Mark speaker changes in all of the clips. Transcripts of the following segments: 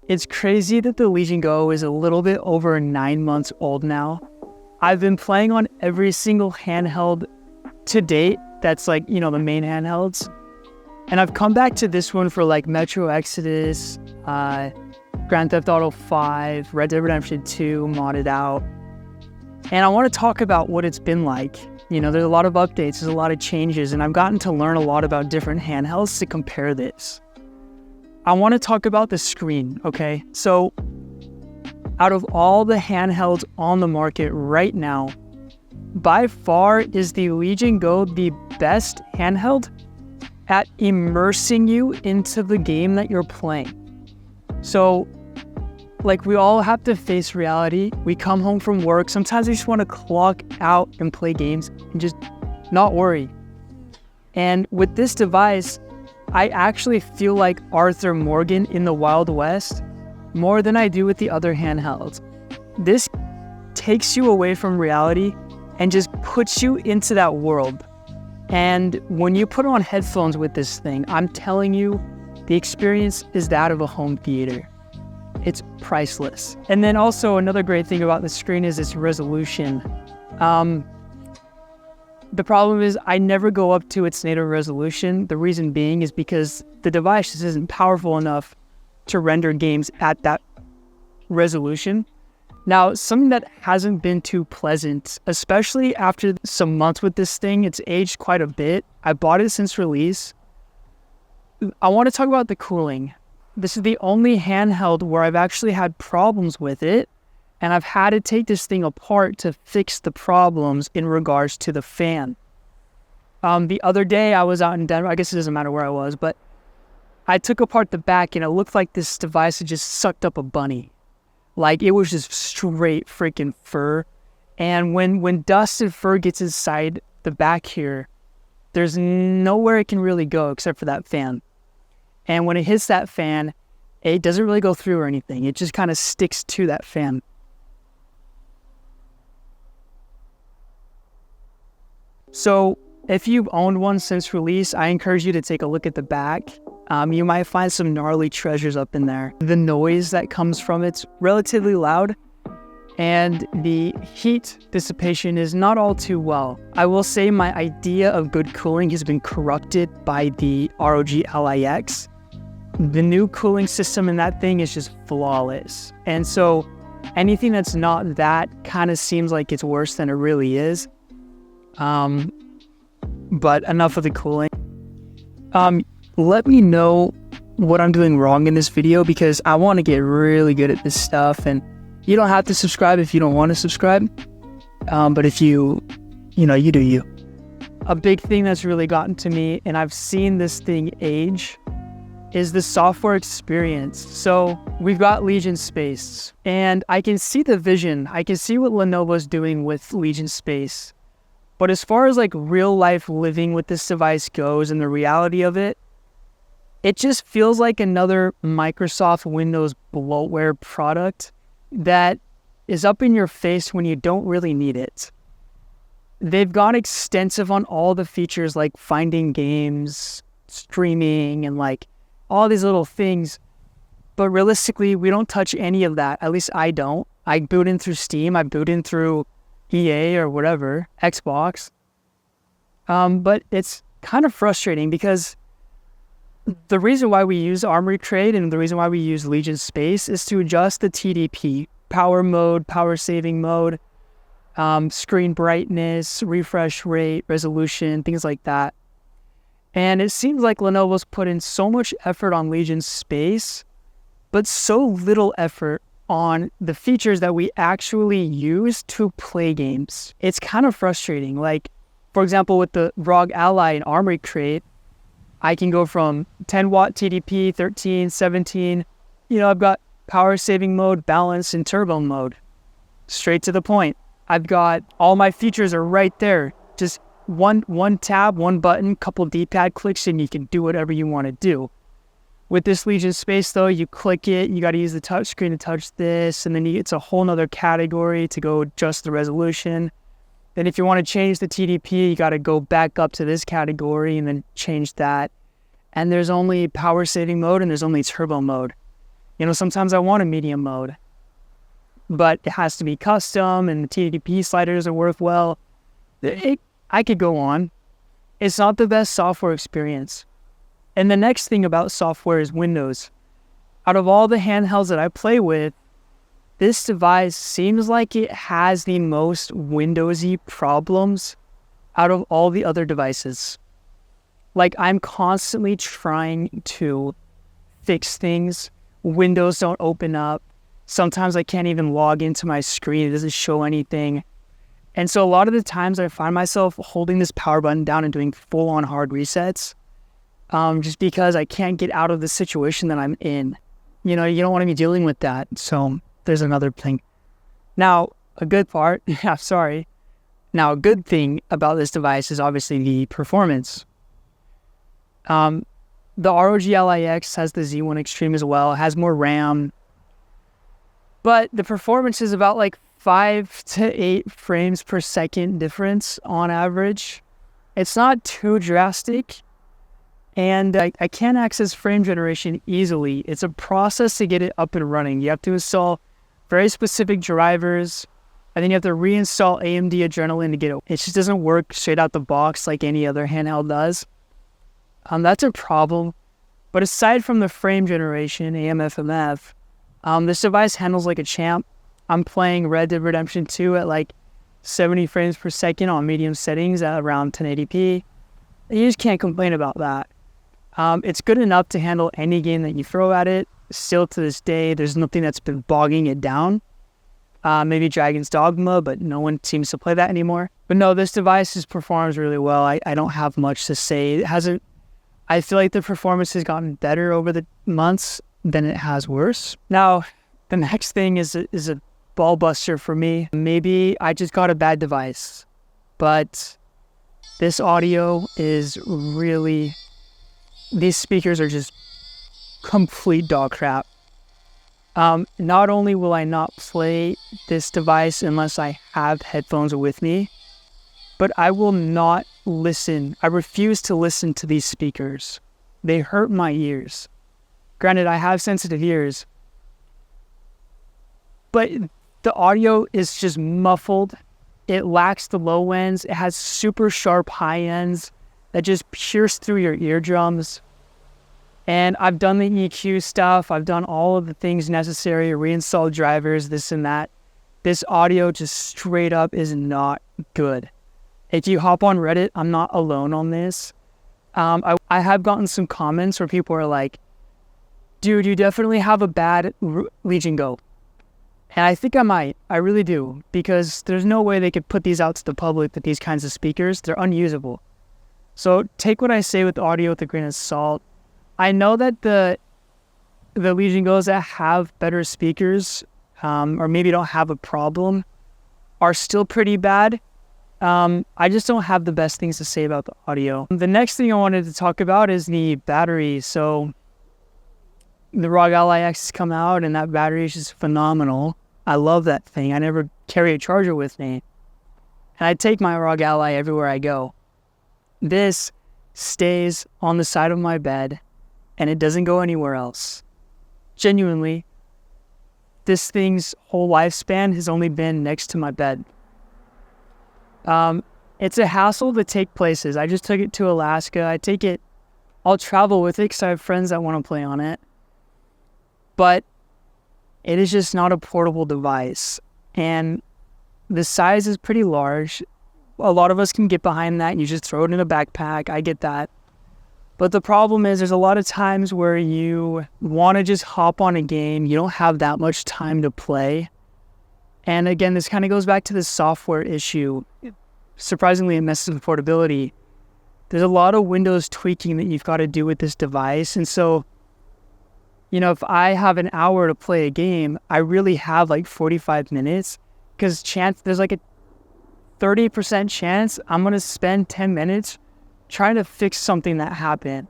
Speaker 1: It's crazy that the Legion Go is a little bit over 9 months old now. I've been playing on every single handheld to date that's like, the main handhelds. And I've come back to this one for like Metro Exodus, Grand Theft Auto 5, Red Dead Redemption 2 modded out. And I want to talk about what it's been like. There's a lot of updates, there's a lot of changes, and I've gotten to learn a lot about different handhelds to compare this. I want to talk about the screen, okay? So, out of all the handhelds on the market right now, by far is the Legion Go the best handheld at immersing you into the game that you're playing. So, we all have to face reality. We come home from work. Sometimes we just want to clock out and play games and just not worry. And with this device, I actually feel like Arthur Morgan in the Wild West more than I do with the other handhelds. This takes you away from reality and just puts you into that world. And when you put on headphones with this thing, I'm telling you, the experience is that of a home theater. It's priceless. And then also another great thing about the screen is its resolution. The problem is I never go up to its native resolution. The reason being is because the device just isn't powerful enough to render games at that resolution. Now, something that hasn't been too pleasant, especially after some months with this thing, it's aged quite a bit. I bought it since release. I want to talk about the cooling. This is the only handheld where I've actually had problems with it, and I've had to take this thing apart to fix the problems in regards to the fan. The other day I was out in Denver. I guess it doesn't matter where I was, but I took apart the back and it looked like this device had just sucked up a bunny. Like it was just straight freaking fur. And when dust and fur gets inside the back here, there's nowhere it can really go except for that fan. And when it hits that fan, it doesn't really go through or anything. It just kind of sticks to that fan. So if you've owned one since release, I encourage you to take a look at the back. You might find some gnarly treasures up in there. The noise that comes from it's relatively loud, and the heat dissipation is not all too well. I will say my idea of good cooling has been corrupted by the ROG Ally X. The new cooling system in that thing is just flawless. And so anything that's not that kind of seems like it's worse than it really is. But enough of the cooling. Let me know what I'm doing wrong in this video because I want to get really good at this stuff. And you don't have to subscribe if you don't want to subscribe. But if you do you. A big thing that's really gotten to me, and I've seen this thing age, is the software experience. So we've got Legion Space, and I can see the vision. I can see what Lenovo's doing with Legion Space. But as far as like real life living with this device goes and the reality of it, it just feels like another Microsoft Windows bloatware product that is up in your face when you don't really need it. They've gone extensive on all the features like finding games, streaming, and like all these little things. But realistically, we don't touch any of that. At least I don't. I boot in through Steam. I boot in through EA or whatever, Xbox. But it's kind of frustrating because the reason why we use Armory Crate and the reason why we use Legion Space is to adjust the TDP, power mode, power saving mode, screen brightness, refresh rate, resolution, things like that. And it seems like Lenovo's put in so much effort on Legion Space, but so little effort on the features that we actually use to play games. It's kind of frustrating. Like, for example, with the ROG Ally and Armory Crate, I can go from 10 watt TDP, 13, 17. I've got power saving mode, balance, and turbo mode. Straight to the point. I've got all my features are right there. Just one tab, one button, couple D-pad clicks, and you can do whatever you want to do. With this Legion Space, though, you click it, you got to use the touch screen to touch this, and then it's a whole nother category to go adjust the resolution. Then if you want to change the TDP, you got to go back up to this category and then change that. And there's only power saving mode and there's only turbo mode. Sometimes I want a medium mode, but it has to be custom and the TDP sliders are work well. I could go on. It's not the best software experience. And the next thing about software is Windows. Out of all the handhelds that I play with, this device seems like it has the most Windowsy problems out of all the other devices. Like, I'm constantly trying to fix things. Windows don't open up. Sometimes I can't even log into my screen. It doesn't show anything. And so a lot of the times I find myself holding this power button down and doing full-on hard resets, just because I can't get out of the situation that I'm in. You don't want to be dealing with that. So there's another thing. Now, a good thing about this device is obviously the performance. The ROG Ally-X has the Z1 Extreme as well. It has more RAM. But the performance is about like 5 to 8 frames per second difference on average. It's not too drastic. And I can't access frame generation easily. It's a process to get it up and running. You have to install very specific drivers, and then you have to reinstall AMD Adrenalin to get it. It just doesn't work straight out the box like any other handheld does. That's a problem. But aside from the frame generation, AMFMF, this device handles like a champ. I'm playing Red Dead Redemption 2 at like 70 frames per second on medium settings at around 1080p. You just can't complain about that. It's good enough to handle any game that you throw at it. Still to this day, there's nothing that's been bogging it down. Maybe Dragon's Dogma, but no one seems to play that anymore. But no, this device performs really well. I don't have much to say. I feel like the performance has gotten better over the months than it has worse. Now, the next thing is a ball buster for me. Maybe I just got a bad device, but this audio is really... These speakers are just complete dog crap. Not only will I not play this device unless I have headphones with me, but I will not listen. I refuse to listen to these speakers. They hurt my ears. Granted, I have sensitive ears, but the audio is just muffled. It lacks the low ends. It has super sharp high ends that just pierce through your eardrums. And I've done the EQ stuff. I've done all of the things necessary, reinstalled drivers, this and that. This audio just straight up is not good. If you hop on Reddit, I'm not alone on this. I have gotten some comments where people are like, dude, you definitely have a bad Legion Go. And I think I might. I really do. Because there's no way they could put these out to the public with these kinds of speakers. They're unusable. So take what I say with audio with a grain of salt. I know that the Legion Go's that have better speakers, or maybe don't have a problem, are still pretty bad. I just don't have the best things to say about the audio. The next thing I wanted to talk about is the battery. So the ROG Ally-X has come out, and that battery is just phenomenal. I love that thing. I never carry a charger with me. And I take my ROG Ally everywhere I go. This stays on the side of my bed, and it doesn't go anywhere else. Genuinely, this thing's whole lifespan has only been next to my bed. It's a hassle to take places. I just took it to Alaska. I'll travel with it because I have friends that want to play on it. But it is just not a portable device. And the size is pretty large. A lot of us can get behind that. You just throw it in a backpack. I get that. But the problem is there's a lot of times where you want to just hop on a game. You don't have that much time to play. And again, this kind of goes back to the software issue. Surprisingly, it messes with portability. There's a lot of Windows tweaking that you've got to do with this device. And so, if I have an hour to play a game, I really have like 45 minutes. Because there's like a 30% chance I'm going to spend 10 minutes trying to fix something that happened.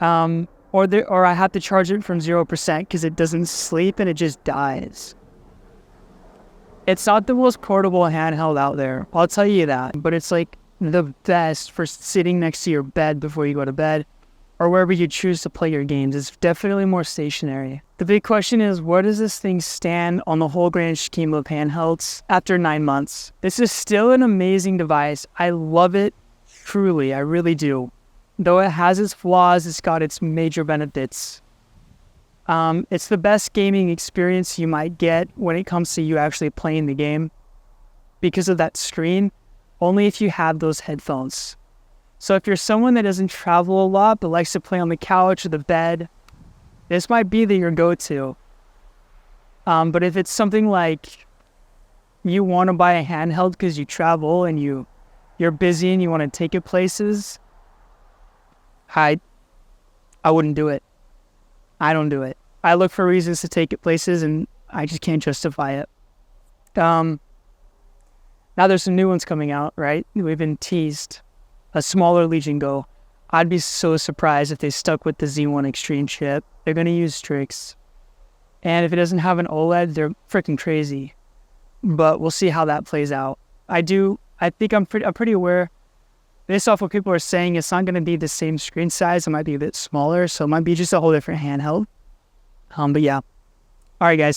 Speaker 1: Or I have to charge it from 0% because it doesn't sleep and it just dies. It's not the most portable handheld out there, I'll tell you that. But it's like the best for sitting next to your bed before you go to bed, or wherever you choose to play your games. It's definitely more stationary. The big question is, where does this thing stand on the whole grand scheme of handhelds after 9 months? This is still an amazing device. I love it, truly, I really do. Though it has its flaws, it's got its major benefits. It's the best gaming experience you might get when it comes to you actually playing the game because of that screen, only if you have those headphones. So if you're someone that doesn't travel a lot but likes to play on the couch or the bed, this might be your go-to. But if it's something like you want to buy a handheld because you travel and you're busy and you want to take it places, I wouldn't do it. I don't do it. I look for reasons to take it places and I just can't justify it. Now there's some new ones coming out, right? We've been teased. A smaller Legion Go. I'd be so surprised if they stuck with the Z1 Extreme chip. They're going to use Strix. And if it doesn't have an OLED, they're freaking crazy. But we'll see how that plays out. I think I'm pretty aware, based off what people are saying, it's not going to be the same screen size. It might be a bit smaller, so it might be just a whole different handheld. But yeah. All right, guys.